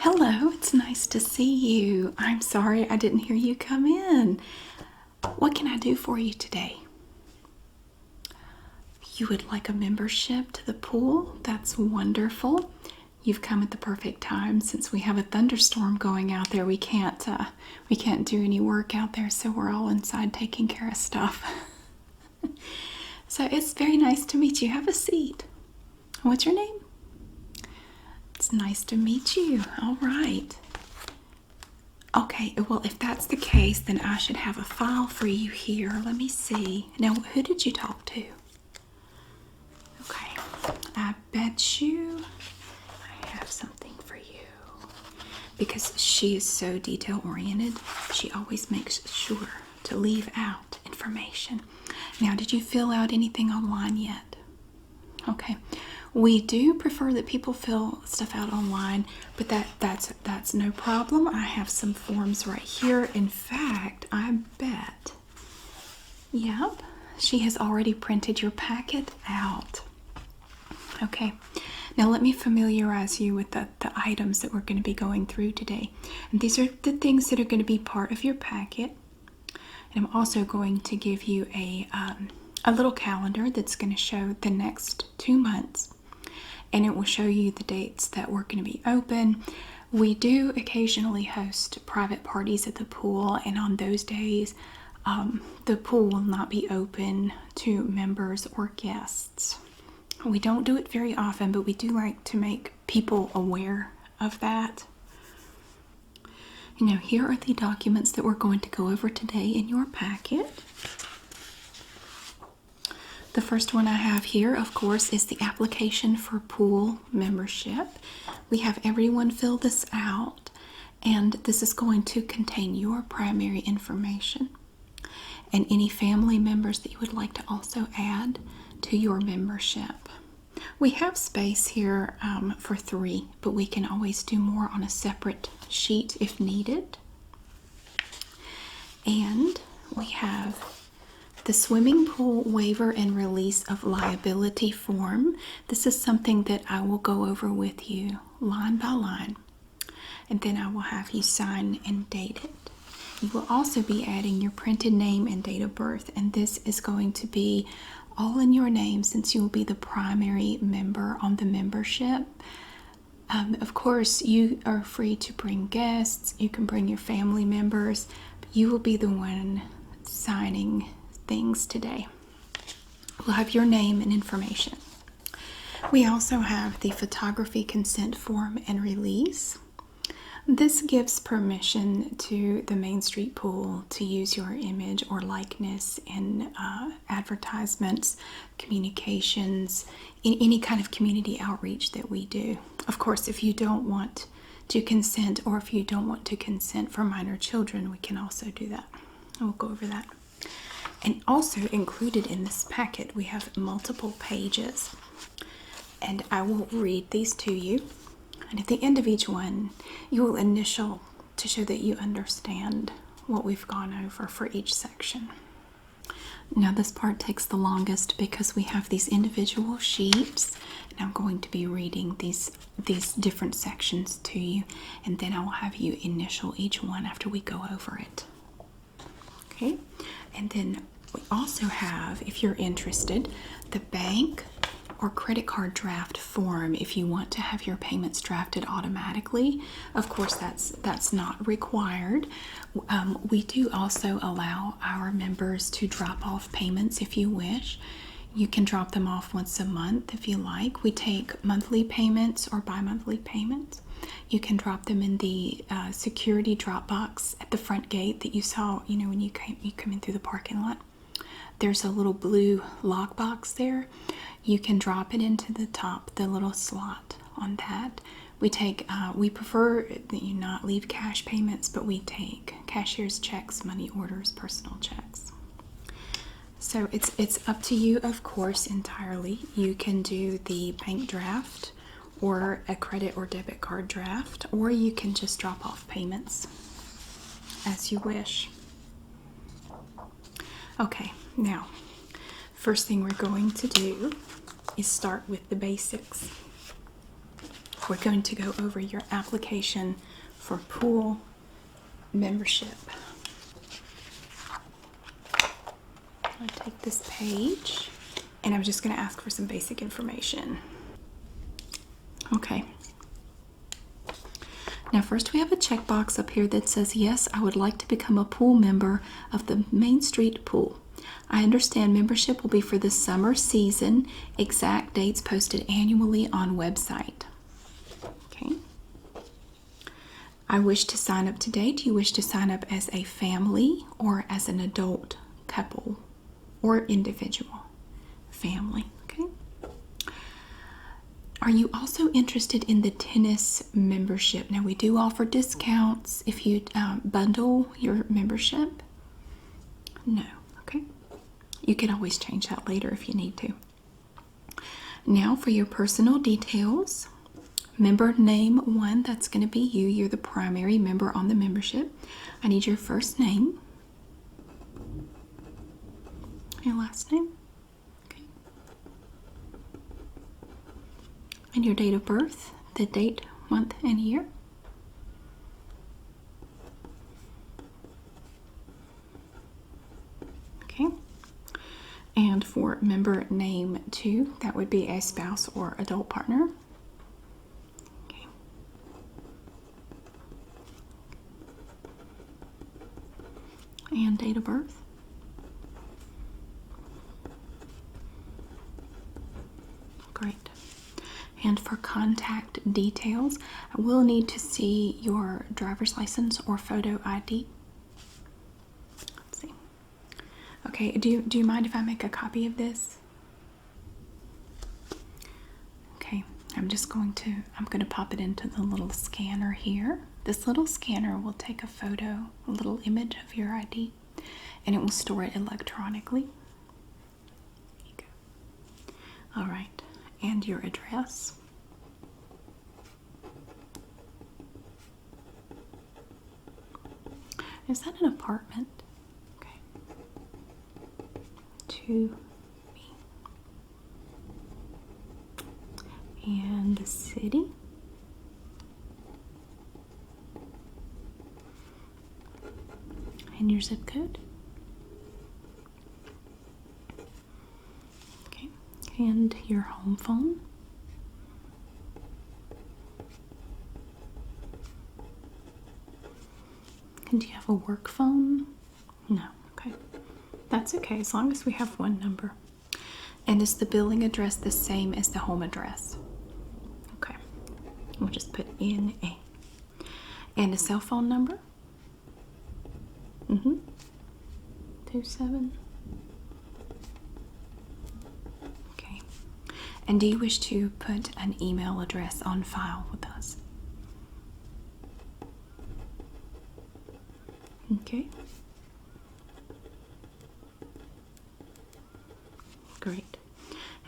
Hello, it's nice to see you. I'm sorry I didn't hear you come in. What can I do for you today? You would like a membership to the pool? That's wonderful. You've come at the perfect time since we have a thunderstorm going out there. We can't do any work out there, so we're all inside taking care of stuff. So it's very nice to meet you. Have a seat. What's your name? It's nice to meet you. All right. Okay, well, if that's the case, then I should have a file for you here. Let me see. Now, who did you talk to? Okay, I bet you I have something for you. Because she is so detail-oriented, she always makes sure to leave out information. Now, did you fill out anything online yet? Okay. We do prefer that people fill stuff out online, but that's no problem. I have some forms right here. In fact, I bet. Yep, she has already printed your packet out. Okay, now let me familiarize you with the items that we're going to be going through today. And these are the things that are going to be part of your packet. And I'm also going to give you a little calendar that's going to show the next 2 months. And it will show you the dates that we're going to be open. We do occasionally host private parties at the pool, and on those days, the pool will not be open to members or guests. We don't do it very often, but we do like to make people aware of that. Now, here are the documents that we're going to go over today in your packet. The first one I have here, of course, is the application for pool membership. We have everyone fill this out, and this is going to contain your primary information and any family members that you would like to also add to your membership. We have space here for 3, but we can always do more on a separate sheet if needed. And we have the swimming pool waiver and release of liability form. This is something that I will go over with you line by line, and then I will have you sign and date it. You will also be adding your printed name and date of birth, and this is going to be all in your name since you will be the primary member on the membership. Of course, you are free to bring guests. You can bring your family members, but you will be the one signing things today. We'll have your name and information. We also have the photography consent form and release. This gives permission to the Main Street Pool to use your image or likeness in advertisements, communications, in any kind of community outreach that we do. Of course, if you don't want to consent, or if you don't want to consent for minor children, we can also do that. We'll go over that. And also included in this packet, we have multiple pages. And I will read these to you. And at the end of each one, you will initial to show that you understand what we've gone over for each section. Now this part takes the longest because we have these individual sheets. And I'm going to be reading these different sections to you. And then I will have you initial each one after we go over it. Okay? And then we also have, if you're interested, the bank or credit card draft form if you want to have your payments drafted automatically. Of course, that's not required. We do also allow our members to drop off payments if you wish. You can drop them off once a month if you like. We take monthly payments or bi-monthly payments. You can drop them in the security drop box at the front gate that you saw, when you come in through the parking lot. There's a little blue lock box there. You can drop it into the top, the little slot on that. We prefer that you not leave cash payments, but we take cashier's checks, money orders, personal checks. So it's up to you, of course, entirely. You can do the bank draft or a credit or debit card draft, or you can just drop off payments as you wish. Okay, now, first thing we're going to do is start with the basics. we're going to go over your application for pool membership. I'll take this page and I'm just going to ask for some basic information. Okay. Now first we have a checkbox up here that says, yes, I would like to become a pool member of the Main Street Pool. I understand membership will be for the summer season. Exact dates posted annually on website. Okay. I wish to sign up today. Do you wish to sign up as a family or as an adult couple or individual? Family. Okay. Are you also interested in the tennis membership? Now, we do offer discounts if you bundle your membership. No, okay. You can always change that later if you need to. Now, for your personal details, member name 1, that's going to be you. You're the primary member on the membership. I need your first name, your last name. And your date of birth, the date, month, and year. Okay. And for member name 2, that would be a spouse or adult partner. Okay. And date of birth. Great. And for contact details, I will need to see your driver's license or photo ID. Let's see. Okay, do you mind if I make a copy of this? Okay, I'm going to pop it into the little scanner here. This little scanner will take a photo, a little image of your ID, and it will store it electronically. There you go. All right. And your address. Is that an apartment? Okay. 2B. And the city. And your zip code. And your home phone. And do you have a work phone? No. Okay. That's okay, as long as we have one number. And is the billing address the same as the home address? Okay. We'll just put NA. And a cell phone number? 27. And do you wish to put an email address on file with us? Okay. Great.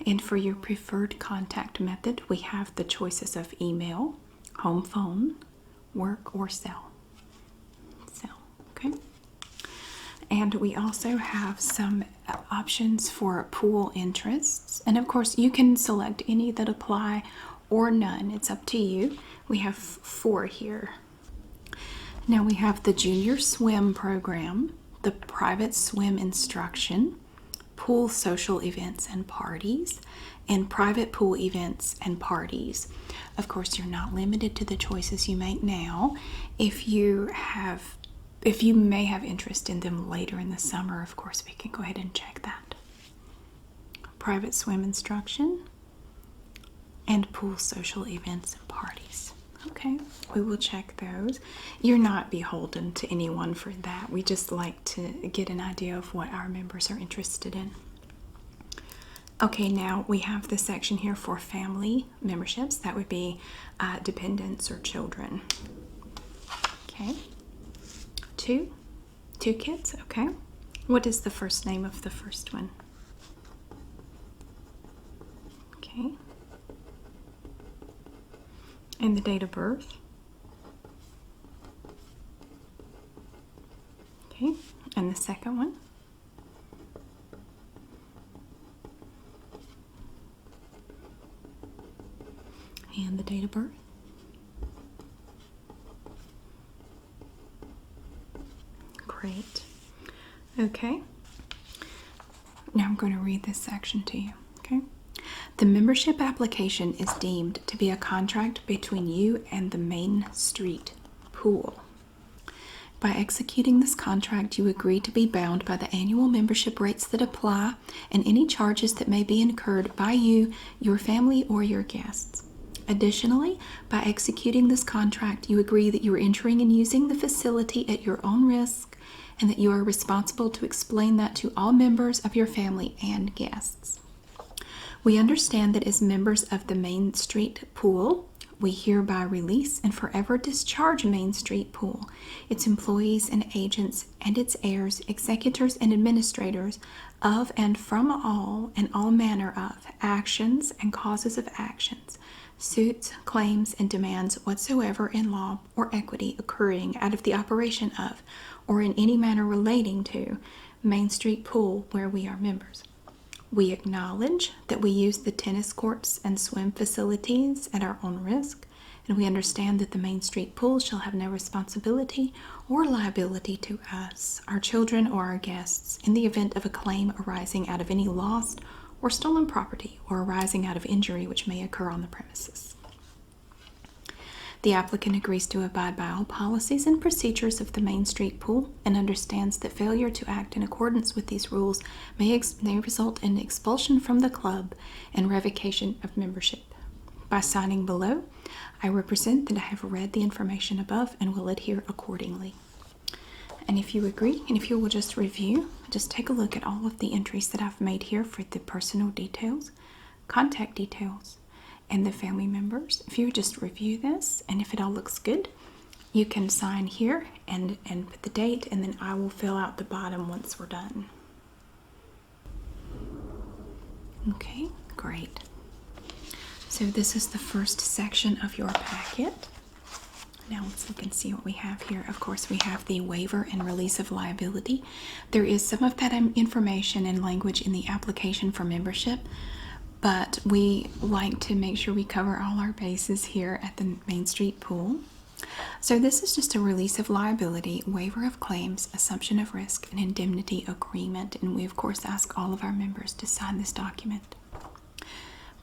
And for your preferred contact method, we have the choices of email, home phone, work, or cell. Cell, okay. And we also have some options for pool interests. And of course, you can select any that apply or none. It's up to you. We have 4 here. Now we have the junior swim program, the private swim instruction, pool social events and parties, and private pool events and parties. Of course, you're not limited to the choices you make now. If you may have interest in them later in the summer, of course, we can go ahead and check that. Private swim instruction and pool social events and parties. Okay, we will check those. You're not beholden to anyone for that. We just like to get an idea of what our members are interested in. Okay, now we have the section here for family memberships. That would be dependents or children. Okay. Two kids, okay. What is the first name of the first one? Okay. And the date of birth? Okay. And the second one? And the date of birth? Great. Okay. Now I'm going to read this section to you. Okay. The membership application is deemed to be a contract between you and the Main Street Pool. By executing this contract, you agree to be bound by the annual membership rates that apply and any charges that may be incurred by you, your family, or your guests. Additionally, by executing this contract, you agree that you are entering and using the facility at your own risk and that you are responsible to explain that to all members of your family and guests. We understand that as members of the Main Street Pool, we hereby release and forever discharge Main Street Pool, its employees and agents, and its heirs, executors, and administrators of and from all and all manner of actions and causes of actions, suits, claims, and demands whatsoever in law or equity occurring out of the operation of or in any manner relating to Main Street Pool where we are members. We acknowledge that we use the tennis courts and swim facilities at our own risk, and we understand that the Main Street Pool shall have no responsibility or liability to us, our children, or our guests in the event of a claim arising out of any lost or stolen property or arising out of injury which may occur on the premises. The applicant agrees to abide by all policies and procedures of the Main Street Pool and understands that failure to act in accordance with these rules may result in expulsion from the club and revocation of membership. By signing below, I represent that I have read the information above and will adhere accordingly. And if you agree, and if you will just review, just take a look at all of the entries that I've made here for the personal details, contact details, and the family members. If you just review this, and if it all looks good, you can sign here and put the date, and then I will fill out the bottom once we're done. Okay, great. So this is the first section of your packet. Now let's look and see what we have here. Of course, we have the waiver and release of liability. There is some of that information and language in the application for membership, but we like to make sure we cover all our bases here at the Main Street Pool. So this is just a release of liability, waiver of claims, assumption of risk, and indemnity agreement. And we, of course, ask all of our members to sign this document.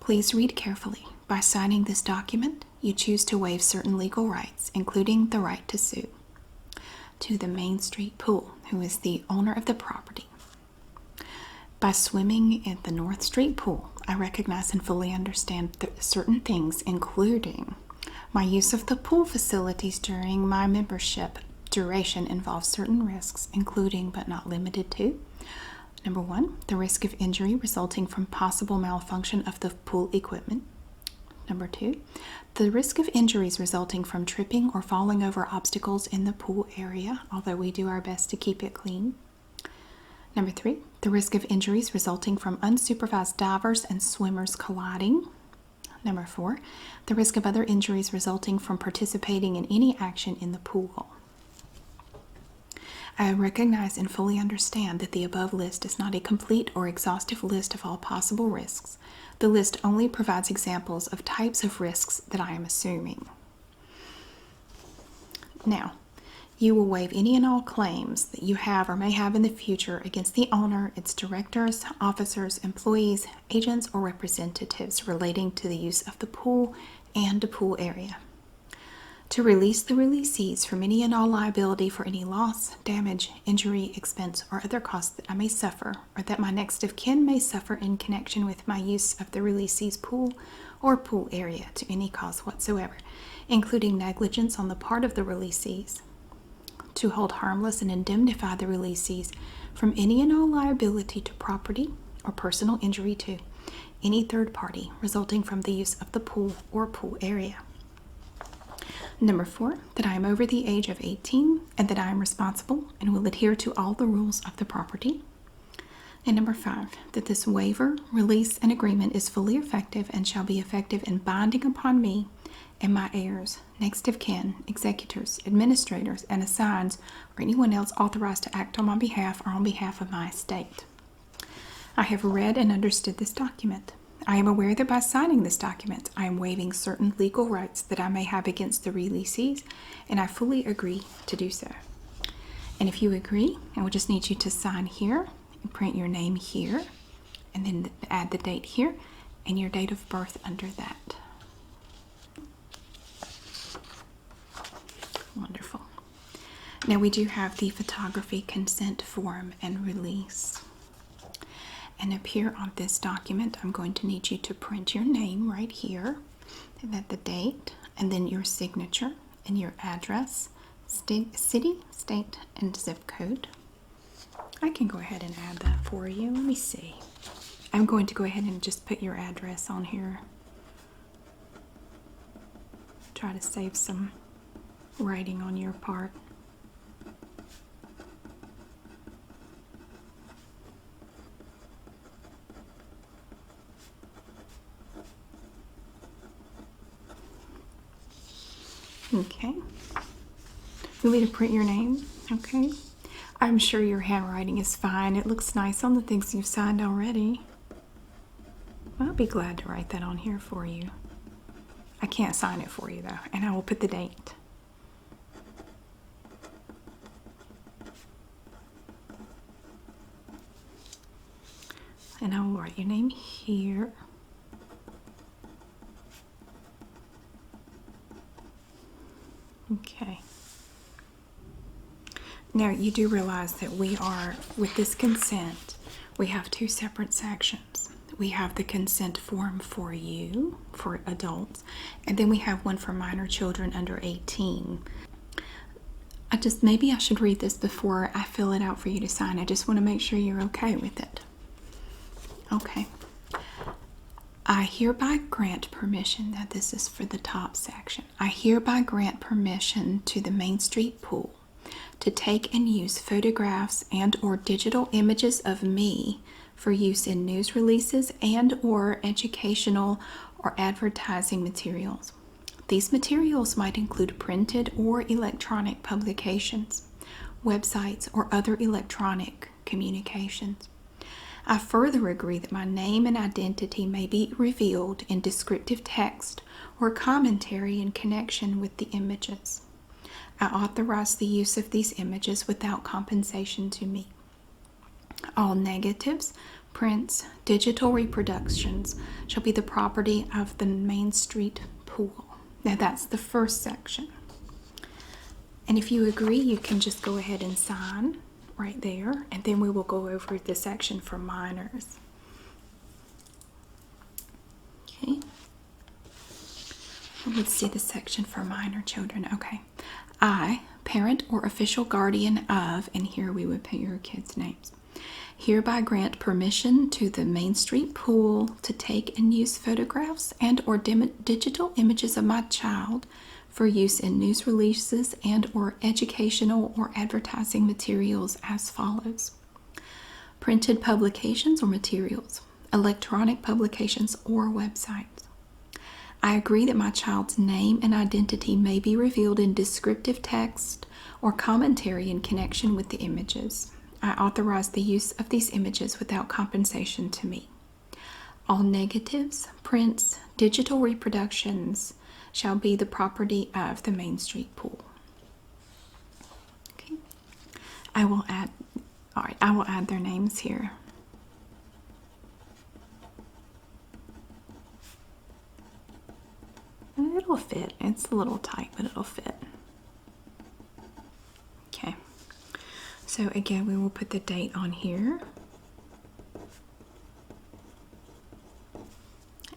Please read carefully. By signing this document, you choose to waive certain legal rights, including the right to sue, to the Main Street Pool, who is the owner of the property. By swimming at the North Street Pool, I recognize and fully understand certain things, including my use of the pool facilities during my membership duration involves certain risks, including but not limited to: number 1, the risk of injury resulting from possible malfunction of the pool equipment. Number 2, the risk of injuries resulting from tripping or falling over obstacles in the pool area, although we do our best to keep it clean. Number 3, the risk of injuries resulting from unsupervised divers and swimmers colliding. Number 4, the risk of other injuries resulting from participating in any action in the pool. I recognize and fully understand that the above list is not a complete or exhaustive list of all possible risks. The list only provides examples of types of risks that I am assuming. Now, you will waive any and all claims that you have or may have in the future against the owner, its directors, officers, employees, agents, or representatives relating to the use of the pool and the pool area. To release the releasees from any and all liability for any loss, damage, injury, expense, or other costs that I may suffer, or that my next of kin may suffer in connection with my use of the releasee's pool or pool area to any cause whatsoever, including negligence on the part of the releasees. To hold harmless and indemnify the releasees from any and all liability to property or personal injury to any third party resulting from the use of the pool or pool area. Number 4, that I am over the age of 18 and that I am responsible and will adhere to all the rules of the property. And number 5, that this waiver, release, and agreement is fully effective and shall be effective and binding upon me and my heirs, next of kin, executors, administrators, and assigns, or anyone else authorized to act on my behalf or on behalf of my estate. I have read and understood this document. I am aware that by signing this document, I am waiving certain legal rights that I may have against the releasees, and I fully agree to do so. And if you agree, I will just need you to sign here and print your name here, and then add the date here and your date of birth under that. Wonderful. Now we do have the photography consent form and release. And up here on this document, I'm going to need you to print your name right here, and then the date, and then your signature and your address, city, state, and zip code. I can go ahead and add that for you. Let me see. I'm going to go ahead and just put your address on here. Try to save some writing on your part. Okay. You want me to print your name? Okay. I'm sure your handwriting is fine. It looks nice on the things you've signed already. Well, I'll be glad to write that on here for you. I can't sign it for you though, and I will put the date. And I will write your name here. Okay. Now you do realize that we are, with this consent, we have two separate sections. We have the consent form for you, for adults, and then we have one for minor children under 18. Maybe I should read this before I fill it out for you to sign. I just want to make sure you're okay with it. Okay. I hereby grant permission, that this is for the top section. I hereby grant permission to the Main Street Pool to take and use photographs and or digital images of me for use in news releases and or educational or advertising materials. These materials might include printed or electronic publications, websites, or other electronic communications. I further agree that my name and identity may be revealed in descriptive text or commentary in connection with the images. I authorize the use of these images without compensation to me. All negatives, prints, digital reproductions shall be the property of the Main Street Pool. Now that's the first section. And if you agree, you can just go ahead and sign right there, and then we will go over the section for minors. Okay. Let's see the section for minor children. Okay. I, parent or official guardian of, and here we would put your kids' names, hereby grant permission to the Main Street Pool to take and use photographs and or digital images of my child for use in news releases and or educational or advertising materials as follows. Printed publications or materials, electronic publications or websites. I agree that my child's name and identity may be revealed in descriptive text or commentary in connection with the images. I authorize the use of these images without compensation to me. All negatives, prints, digital reproductions shall be the property of the Main Street Pool. Okay. I will add their names here. It'll fit. It's a little tight, but it'll fit. Okay. So again, we will put the date on here.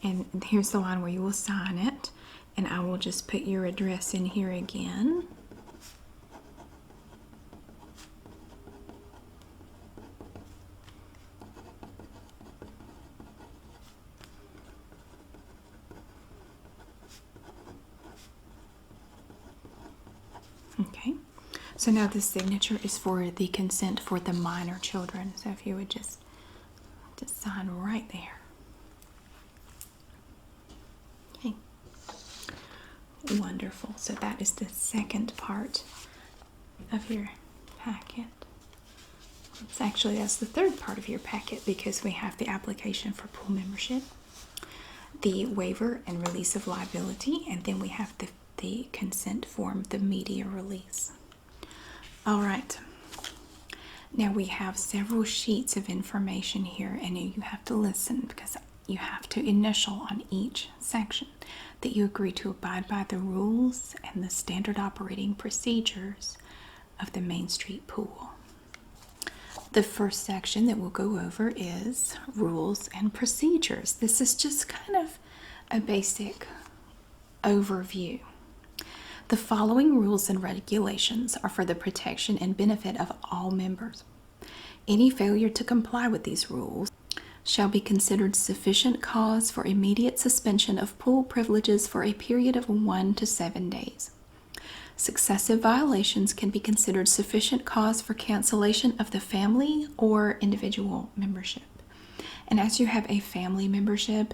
And here's the line where you will sign it. And I will just put your address in here again. Okay, so now the signature is for the consent for the minor children. So if you would just sign right there. Okay, wonderful. So that is the second part of your packet. That's the third part of your packet because we have the application for pool membership, the waiver and release of liability, and then we have the consent form, the media release. All right, Now we have several sheets of information here, and you have to listen because you have to initial on each section that you agree to abide by the rules and the standard operating procedures of the Main Street Pool. The first section that we'll go over is rules and procedures. This is just kind of a basic overview. The following rules and regulations are for the protection and benefit of all members. Any failure to comply with these rules shall be considered sufficient cause for immediate suspension of pool privileges for a period of 1 to 7 days. Successive violations can be considered sufficient cause for cancellation of the family or individual membership. And as you have a family membership,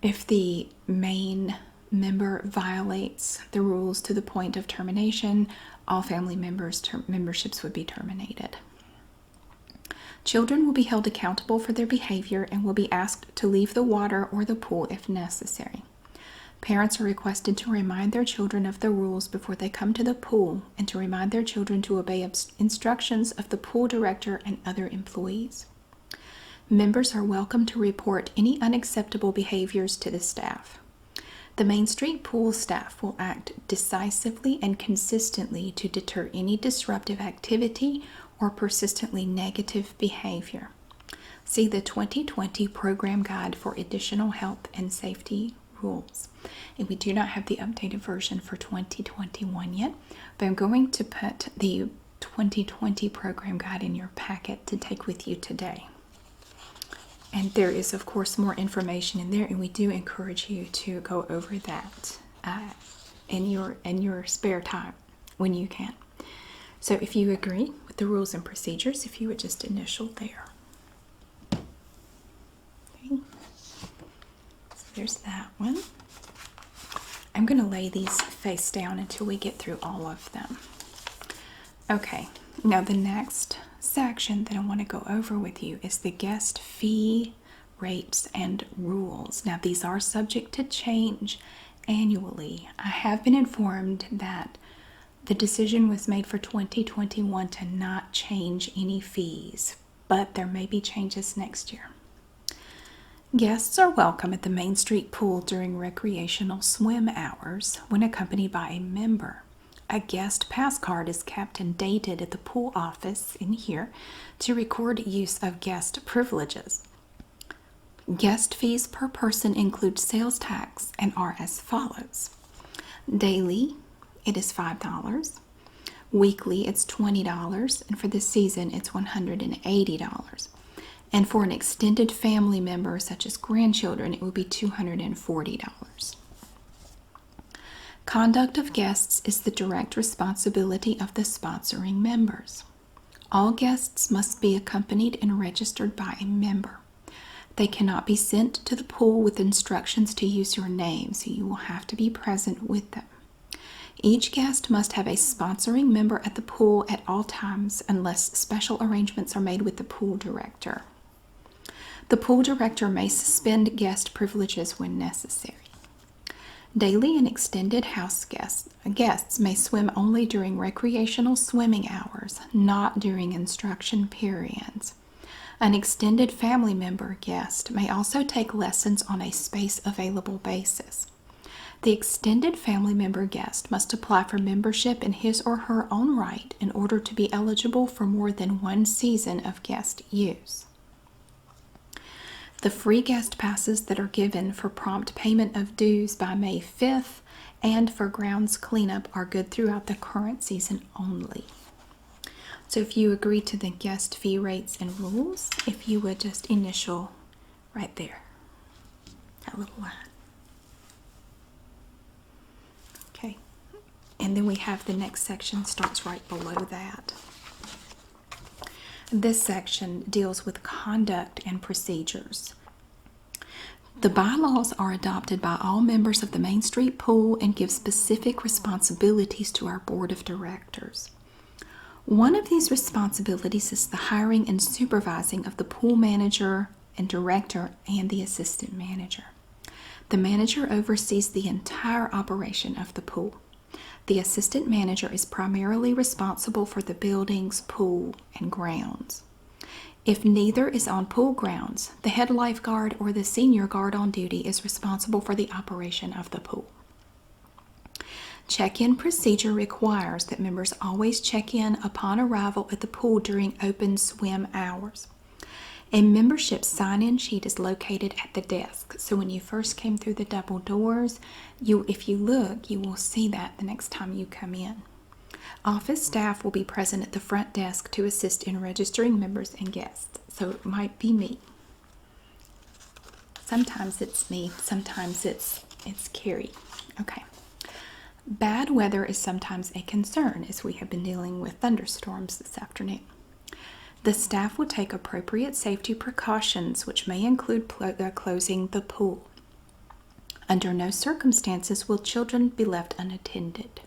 if the main member violates the rules to the point of termination, all family members' memberships would be terminated. Children will be held accountable for their behavior and will be asked to leave the water or the pool if necessary. Parents are requested to remind their children of the rules before they come to the pool and to remind their children to obey instructions of the pool director and other employees. Members are welcome to report any unacceptable behaviors to the staff. The Main Street Pool staff will act decisively and consistently to deter any disruptive activity or persistently negative behavior. See the 2020 Program Guide for additional health and safety rules. And we do not have the updated version for 2021 yet, but I'm going to put the 2020 Program Guide in your packet to take with you today. And there is, of course, more information in there, and we do encourage you to go over that in your spare time when you can. So if you agree with the rules and procedures, if you would just initial there. Okay. So there's that one. I'm going to lay these face down until we get through all of them. Okay, now the next section that I want to go over with you is the guest fee rates and rules. Now these are subject to change annually. I have been informed that the decision was made for 2021 to not change any fees, but there may be changes next year. Guests are welcome at the Main Street Pool during recreational swim hours when accompanied by a member. A guest pass card is kept and dated at the pool office in here to record use of guest privileges. Guest fees per person include sales tax and are as follows. Daily, it is $5. Weekly, it's $20. And for the season, it's $180. And for an extended family member, such as grandchildren, it would be $240. Conduct of guests is the direct responsibility of the sponsoring members. All guests must be accompanied and registered by a member. They cannot be sent to the pool with instructions to use your name, so you will have to be present with them. Each guest must have a sponsoring member at the pool at all times unless special arrangements are made with the pool director. The pool director may suspend guest privileges when necessary. Daily and extended house guests may swim only during recreational swimming hours, not during instruction periods. An extended family member guest may also take lessons on a space available basis. The extended family member guest must apply for membership in his or her own right in order to be eligible for more than one season of guest use. The free guest passes that are given for prompt payment of dues by May 5th and for grounds cleanup are good throughout the current season only. So if you agree to the guest fee rates and rules, if you would just initial right there, that little line. Okay, and then we have the next section starts right below that. This section deals with conduct and procedures. The bylaws are adopted by all members of the Main Street Pool and give specific responsibilities to our board of directors. One of these responsibilities is the hiring and supervising of the pool manager and director and the assistant manager. The manager oversees the entire operation of the pool. The assistant manager is primarily responsible for the building's pool and grounds. If neither is on pool grounds, the head lifeguard or the senior guard on duty is responsible for the operation of the pool. Check-in procedure requires that members always check in upon arrival at the pool during open swim hours. A membership sign-in sheet is located at the desk. So when you first came through the double doors, if you look, you will see that the next time you come in. Office staff will be present at the front desk to assist in registering members and guests. So it might be me. Sometimes it's me, sometimes it's Carrie. Okay. Bad weather is sometimes a concern, as we have been dealing with thunderstorms this afternoon. The staff will take appropriate safety precautions, which may include closing the pool. Under no circumstances will children be left unattended.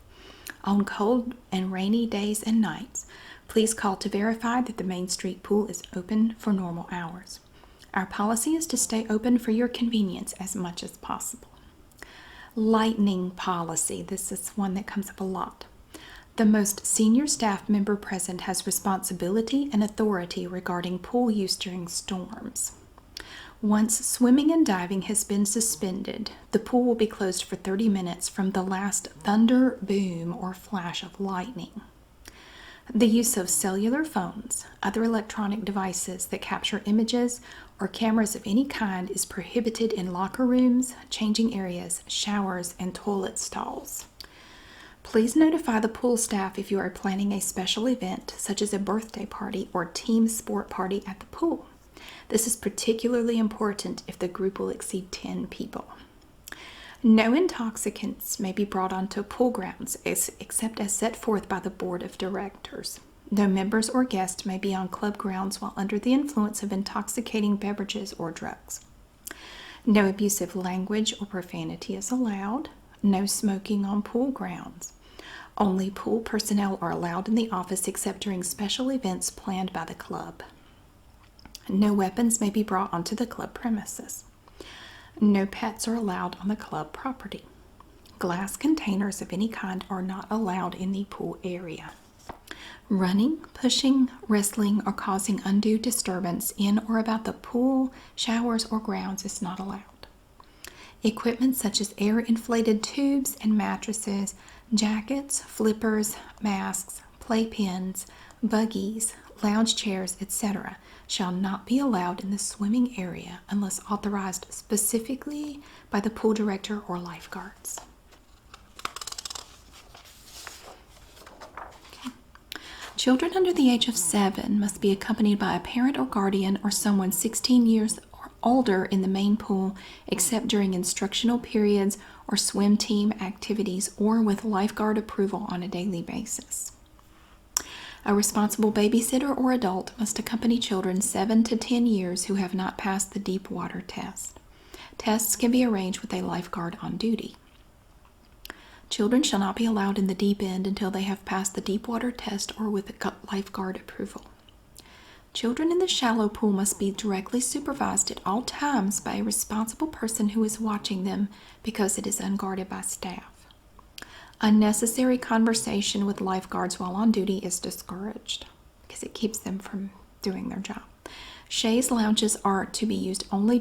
On cold and rainy days and nights, please call to verify that the Main Street pool is open for normal hours. Our policy is to stay open for your convenience as much as possible. Lightning policy. This is one that comes up a lot. The most senior staff member present has responsibility and authority regarding pool use during storms. Once swimming and diving has been suspended, the pool will be closed for 30 minutes from the last thunder, boom, or flash of lightning. The use of cellular phones, other electronic devices that capture images, or cameras of any kind is prohibited in locker rooms, changing areas, showers, and toilet stalls. Please notify the pool staff if you are planning a special event, such as a birthday party or team sport party at the pool. This is particularly important if the group will exceed 10 people. No intoxicants may be brought onto pool grounds except as set forth by the board of directors. No members or guests may be on club grounds while under the influence of intoxicating beverages or drugs. No abusive language or profanity is allowed. No smoking on pool grounds. Only pool personnel are allowed in the office except during special events planned by the club. No weapons may be brought onto the club premises. No pets are allowed on the club property. Glass containers of any kind are not allowed in the pool area. Running, pushing, wrestling, or causing undue disturbance in or about the pool, showers, or grounds is not allowed. Equipment such as air-inflated tubes and mattresses, jackets, flippers, masks, playpens, buggies, lounge chairs, etc. shall not be allowed in the swimming area unless authorized specifically by the pool director or lifeguards. Okay. Children under the age of 7 must be accompanied by a parent or guardian or someone 16 years or older in the main pool, except during instructional periods or swim team activities or with lifeguard approval on a daily basis. A responsible babysitter or adult must accompany children 7 to 10 years who have not passed the deep water test. Tests can be arranged with a lifeguard on duty. Children shall not be allowed in the deep end until they have passed the deep water test or with lifeguard approval. Children in the shallow pool must be directly supervised at all times by a responsible person who is watching them because it is unguarded by staff. Unnecessary conversation with lifeguards while on duty is discouraged because it keeps them from doing their job. Chaise lounges are to be used only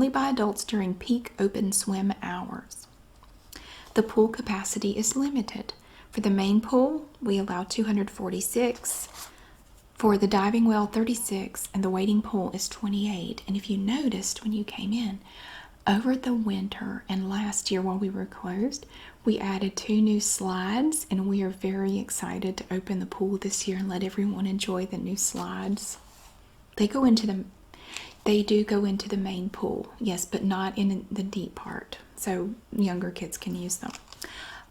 by adults during peak open swim hours. The pool capacity is limited. For the main pool, we allow 246. For the diving well, 36, and the wading pool is 28. And if you noticed when you came in, over the winter and last year while we were closed, we added 2 new slides, and we are very excited to open the pool this year and let everyone enjoy the new slides. They do go into the main pool, yes, but not in the deep part, so younger kids can use them.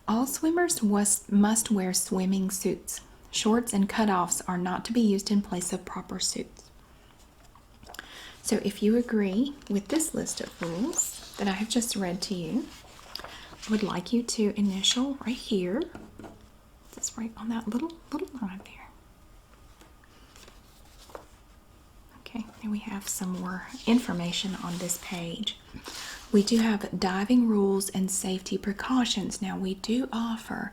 All swimmers must wear swimming suits. Shorts and cutoffs are not to be used in place of proper suits. So if you agree with this list of rules that I have just read to you, I would like you to initial right here. Just right on that little line there. Okay, and we have some more information on this page. We do have diving rules and safety precautions. Now we do offer,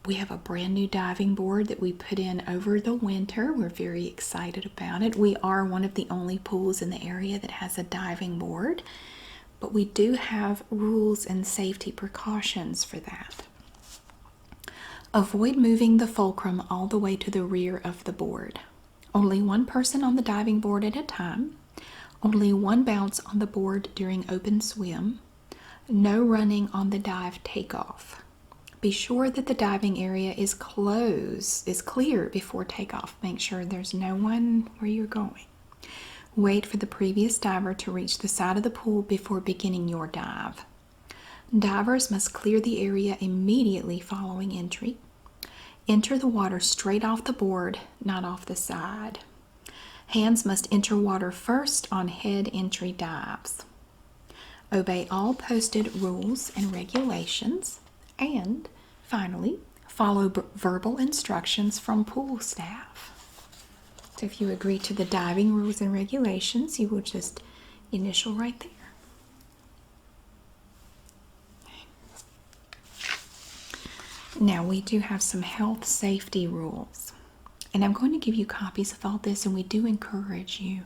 we have a brand new diving board that we put in over the winter. We're very excited about it. We are one of the only pools in the area that has a diving board, but we do have rules and safety precautions for that. Avoid moving the fulcrum all the way to the rear of the board. Only one person on the diving board at a time. Only one bounce on the board during open swim. No running on the dive takeoff. Be sure that the diving area is clear before takeoff. Make sure there's no one where you're going. Wait for the previous diver to reach the side of the pool before beginning your dive. Divers must clear the area immediately following entry. Enter the water straight off the board, not off the side. Hands must enter water first on head entry dives. Obey all posted rules and regulations. And finally, follow verbal instructions from pool staff. So if you agree to the diving rules and regulations, you will just initial right there. Now we do have some health safety rules, and I'm going to give you copies of all this, and we do encourage you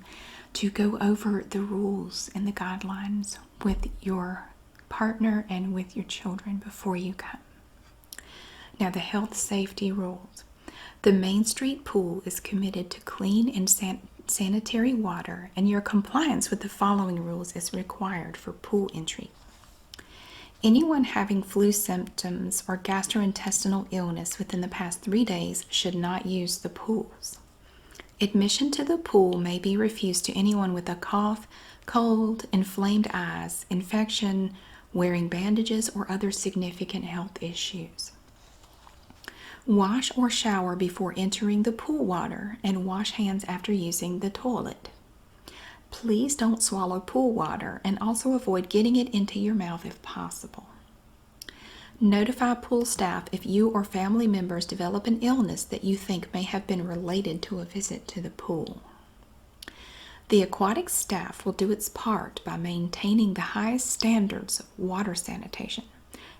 to go over the rules and the guidelines with your partner and with your children before you come. Now the health safety rules. The Main Street pool is committed to clean and sanitary water, and your compliance with the following rules is required for pool entry. Anyone having flu symptoms or gastrointestinal illness within the past 3 days should not use the pools. Admission to the pool may be refused to anyone with a cough, cold, inflamed eyes, infection, wearing bandages, or other significant health issues. Wash or shower before entering the pool water and wash hands after using the toilet. Please don't swallow pool water, and also avoid getting it into your mouth if possible. Notify pool staff if you or family members develop an illness that you think may have been related to a visit to the pool. The aquatic staff will do its part by maintaining the highest standards of water sanitation.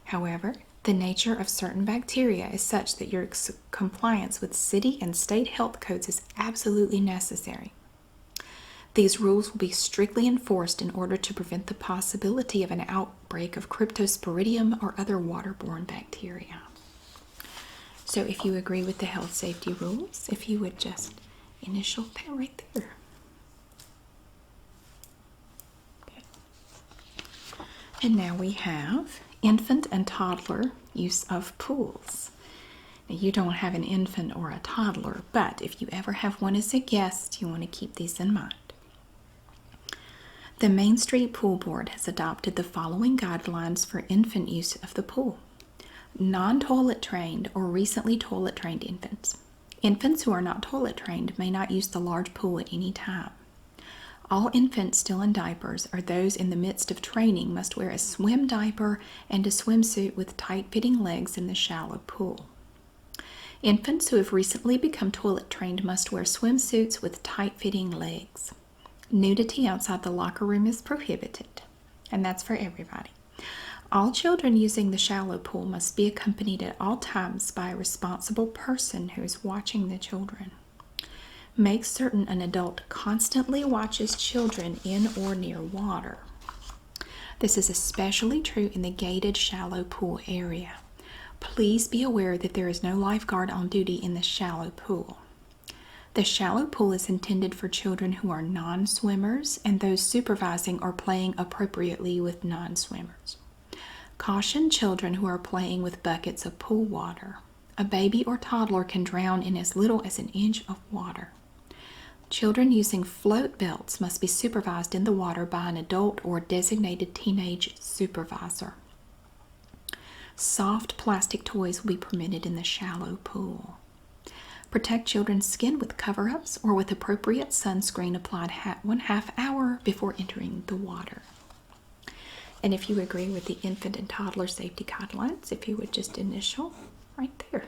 However, the nature of certain bacteria is such that your compliance with city and state health codes is absolutely necessary. These rules will be strictly enforced in order to prevent the possibility of an outbreak of Cryptosporidium or other waterborne bacteria. So if you agree with the health safety rules, if you would just initial that right there. Okay. And now we have infant and toddler use of pools. Now, you don't have an infant or a toddler, but if you ever have one as a guest, you want to keep these in mind. The Main Street Pool Board has adopted the following guidelines for infant use of the pool. Non-toilet trained or recently toilet trained infants. Infants who are not toilet trained may not use the large pool at any time. All infants still in diapers or those in the midst of training must wear a swim diaper and a swimsuit with tight-fitting legs in the shallow pool. Infants who have recently become toilet trained must wear swimsuits with tight-fitting legs. Nudity outside the locker room is prohibited, and that's for everybody. All children using the shallow pool must be accompanied at all times by a responsible person who is watching the children. Make certain an adult constantly watches children in or near water. This is especially true in the gated shallow pool area. Please be aware that there is no lifeguard on duty in the shallow pool. The shallow pool is intended for children who are non-swimmers and those supervising or playing appropriately with non-swimmers. Caution children who are playing with buckets of pool water. A baby or toddler can drown in as little as an inch of water. Children using float belts must be supervised in the water by an adult or designated teenage supervisor. Soft plastic toys will be permitted in the shallow pool. Protect children's skin with cover-ups or with appropriate sunscreen applied 1/2 hour before entering the water. And if you agree with the infant and toddler safety guidelines, if you would just initial right there.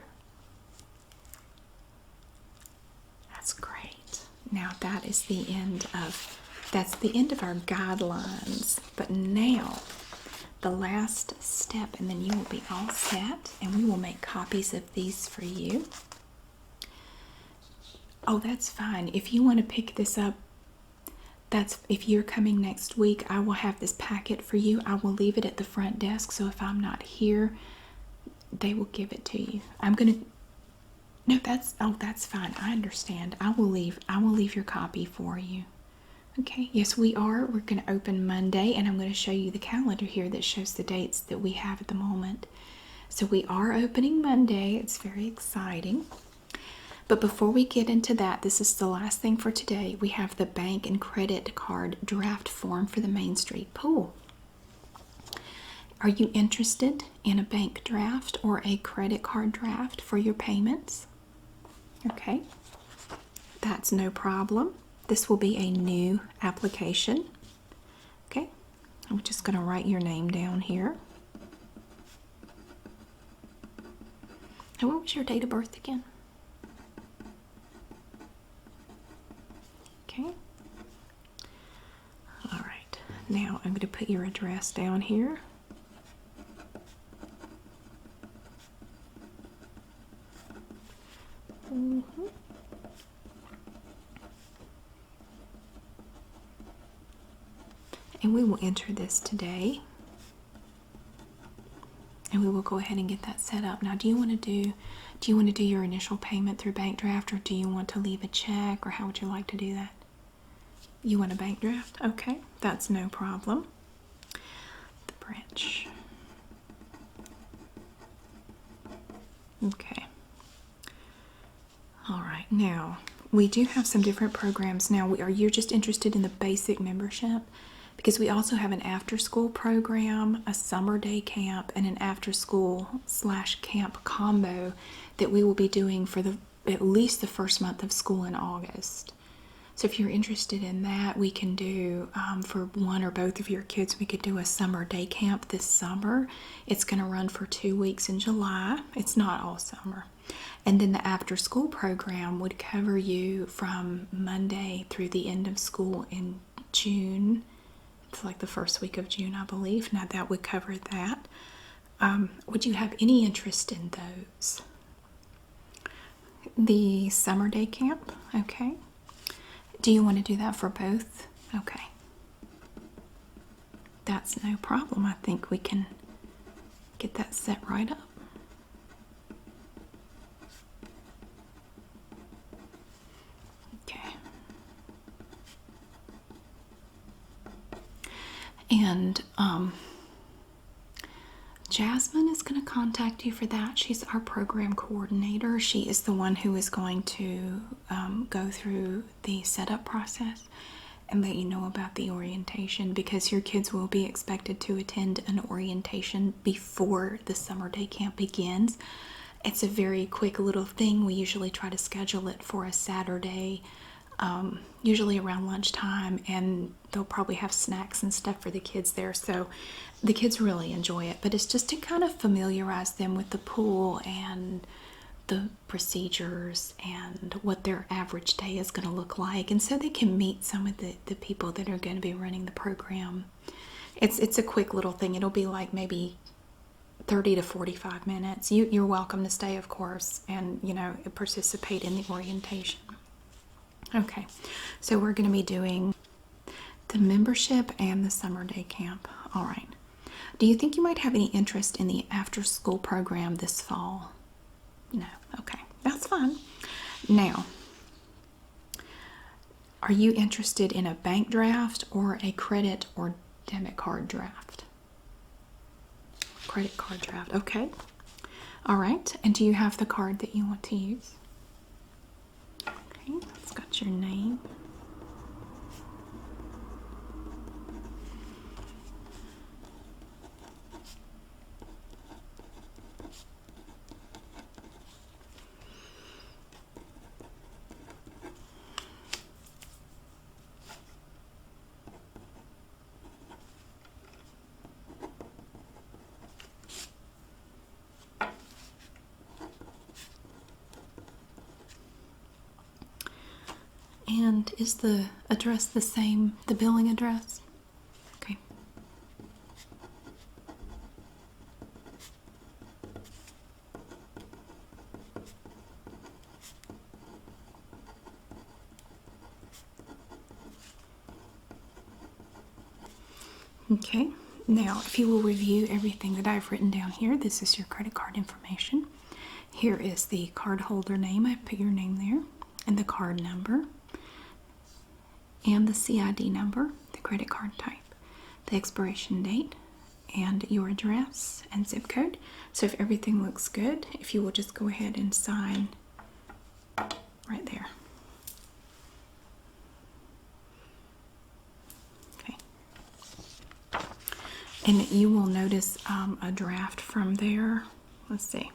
That's great. now that is the end of our guidelines. But now the last step, and then you will be all set, and we will make copies of these for you. Oh, that's fine. If you want to pick this up, if you're coming next week, I will have this packet for you. I will leave it at the front desk, so if I'm not here, they will give it to you. No, that's fine. I understand. I will leave your copy for you. Okay, yes, we're going to open Monday, and I'm going to show you the calendar here that shows the dates that we have at the moment. So we are opening Monday. It's very exciting. But before we get into that, this is the last thing for today. We have the bank and credit card draft form for the Main Street pool. Are you interested in a bank draft or a credit card draft for your payments? Okay, that's no problem. This will be a new application. Okay, I'm just going to write your name down here. And what was your date of birth again? Okay. All right. Now I'm going to put your address down here. And we will enter this today. And we will go ahead and get that set up. Now, do you want to do your initial payment through bank draft, or do you want to leave a check, or how would you like to do that? You want a bank draft? Okay, that's no problem. The branch. Okay. All right, now we do have some different programs. Now, you're just interested in the basic membership, because we also have an after-school program, a summer day camp, and an after-school/camp combo that we will be doing for at least the first month of school in August. So if you're interested in that, we can do, for one or both of your kids, we could do a summer day camp this summer. It's going to run for 2 weeks in July. It's not all summer. And then the after-school program would cover you from Monday through the end of school in June. It's like the first week of June, I believe. Now that would cover that. Would you have any interest in those? The summer day camp? Okay. Do you want to do that for both? Okay. That's no problem. I think we can get that set right up. Okay. And Jasmine is going to contact you for that. She's our program coordinator. She is the one who is going to go through the setup process and let you know about the orientation, because your kids will be expected to attend an orientation before the summer day camp begins. It's a very quick little thing. We usually try to schedule it for a Saturday, usually around lunchtime, and they'll probably have snacks and stuff for the kids there, so the kids really enjoy it. But it's just to kind of familiarize them with the pool and the procedures and what their average day is going to look like, and so they can meet some of the people that are going to be running the program. It's a quick little thing. It'll be like maybe 30 to 45 minutes. You're welcome to stay, of course, and participate in the orientation. Okay, so we're going to be doing the membership and the summer day camp. All right. Do you think you might have any interest in the after-school program this fall? No. Okay, that's fine. Now, are you interested in a bank draft or a credit or debit card draft? Credit card draft. Okay. All right. And do you have the card that you want to use? Okay, it's got your name. And is the address the same, the billing address? Okay. Okay, now if you will review everything that I've written down here, this is your credit card information. Here is the card holder name. I put your name there, and the card number, and the CID number, the credit card type, the expiration date, and your address and zip code. So if everything looks good, if you will just go ahead and sign right there. Okay. And you will notice a draft from there. Let's see.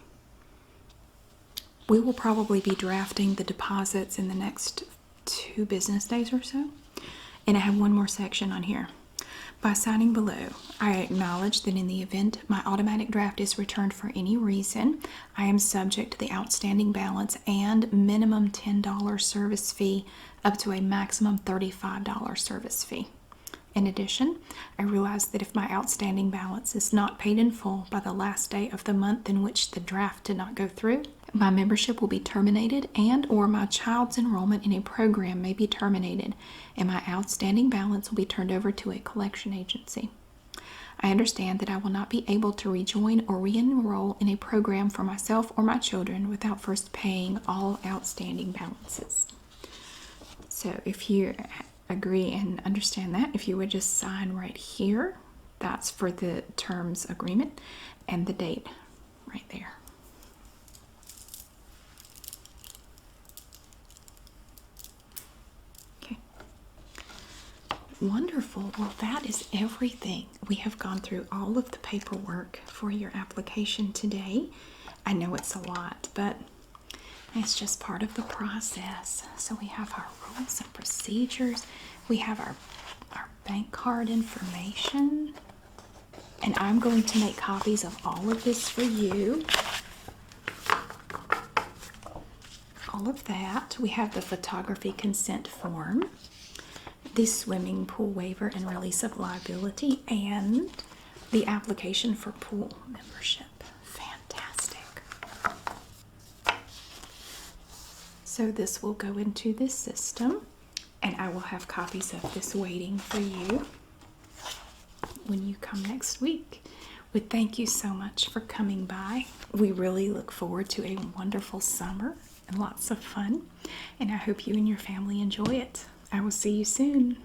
We will probably be drafting the deposits in the next 2 business days or so. And I have one more section on here. By signing below, I acknowledge that in the event my automatic draft is returned for any reason, I am subject to the outstanding balance and minimum $10 service fee up to a maximum $35 service fee. In addition, I realize that if my outstanding balance is not paid in full by the last day of the month in which the draft did not go through, my membership will be terminated and/or my child's enrollment in a program may be terminated, and my outstanding balance will be turned over to a collection agency. I understand that I will not be able to rejoin or re-enroll in a program for myself or my children without first paying all outstanding balances. So if you agree and understand that, if you would just sign right here, that's for the terms agreement and the date right there. Okay. Wonderful. Well, that is everything. We have gone through all of the paperwork for your application today. I know it's a lot, but it's just part of the process. So we have our rules and procedures. We have our bank card information. And I'm going to make copies of all of this for you. All of that. We have the photography consent form, the swimming pool waiver and release of liability, and the application for pool membership. Fantastic. So this will go into this system, and I will have copies of this waiting for you when you come next week. We thank you so much for coming by. We really look forward to a wonderful summer and lots of fun, and I hope you and your family enjoy it. I will see you soon.